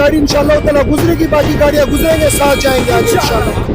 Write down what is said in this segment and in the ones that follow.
गाड़ी इंशाल्लाह ताला गुजरेगी, बाकी गाड़ियां गुजरेंगे, साथ जाएंगे आगे इंशाल्लाह।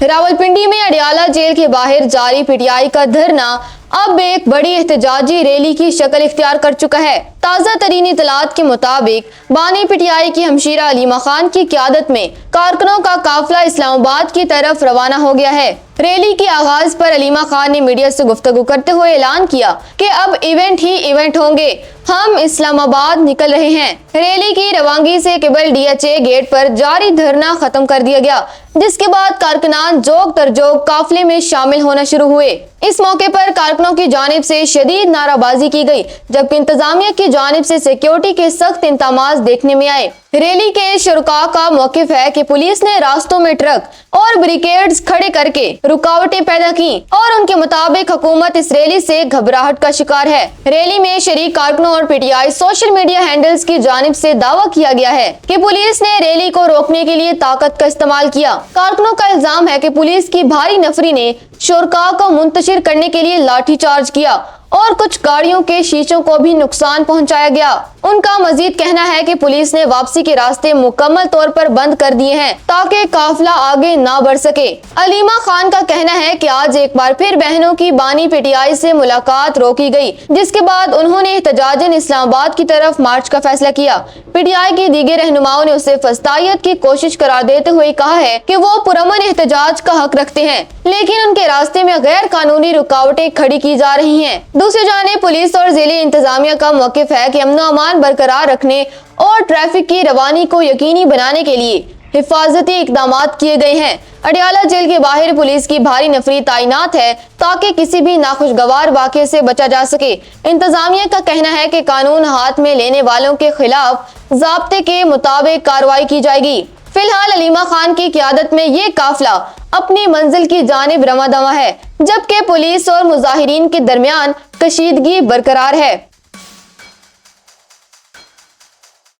रावलपिंडी में अडियाला जेल के बाहर जारी पीटीआई का धरना अब एक बड़ी एहतजाजी रैली की शक्ल इख्तियार कर चुका है। ताज़ा तरीन इतलात के मुताबिक बानी पीटीआई की हमशीरा अलीमा खान की क़यादत में कारकुनों का काफिला इस्लामाबाद की तरफ रवाना हो गया है। रैली के आगाज पर अलीमा खान ने मीडिया से गुफ्तगू करते हुए ऐलान किया कि अब इवेंट ही इवेंट होंगे, हम इस्लामाबाद निकल रहे हैं। रैली की रवानगी से केवल डीएचए गेट पर जारी धरना खत्म कर दिया गया, जिसके बाद कारकुनान जोग तरजोग काफिले में शामिल होना शुरू हुए। इस मौके पर कारकुनों की जानिब से शदीद नाराबाजी की गई, जबकि इंतजामिया की जानिब से सिक्योरिटी के सख्त इंतजाम देखने में आए। रैली के शुरका का मौकिफ है कि पुलिस ने रास्तों में ट्रक और बैरिकेड्स खड़े करके रुकावटें पैदा की और उनके मुताबिक हुकूमत इस रैली से घबराहट का शिकार है। रैली में शरीक कारकुनों और पीटीआई सोशल मीडिया हैंडल्स की जानिब से दावा किया गया है कि पुलिस ने रैली को रोकने के लिए ताकत का इस्तेमाल किया। कारकुनों का इल्जाम है कि पुलिस की भारी नफरी ने शुरका को मुंतशिर करने के लिए लाठीचार्ज किया और कुछ गाड़ियों के शीशों को भी नुकसान पहुंचाया गया। उनका मजीद कहना है कि पुलिस ने वापसी के रास्ते मुकम्मल तौर पर बंद कर दिए हैं ताकि काफिला आगे ना बढ़ सके। अलीमा खान का कहना है कि आज एक बार फिर बहनों की बानी पीटीआई से मुलाकात रोकी गई, जिसके बाद उन्होंने एहतजाजन इस्लामाबाद की तरफ मार्च का फैसला किया। पीटीआई की दीगर रहनुमाओं ने उसे फस्तायत की कोशिश करार देते हुए कहा है कि वो पुरअमन एहतजाज का हक रखते हैं, लेकिन उनके रास्ते में गैर कानूनी रुकावटें खड़ी की जा रही हैं। दूसरी जानिब पुलिस और जिले इंतजामिया का मौकिफ है कि अमन अमान बरकरार रखने और ट्रैफिक की रवानी को यकीनी बनाने के लिए हिफाजती इकदाम किए गए हैं। अडियाला जेल के बाहर पुलिस की भारी नफरी तैनात है ताकि किसी भी नाखुशगवार वाक़े से बचा जा सके। इंतजामिया का कहना है कि कानून हाथ में लेने वालों के खिलाफ ज़ाब्ते के मुताबिक कार्रवाई की जाएगी। फिलहाल अलीमा खान की क़यादत में ये काफिला अपनी मंजिल की जानिब रवाना है, जबकि पुलिस और मुजाहिरीन के दरमियान कशीदगी बरकरार है।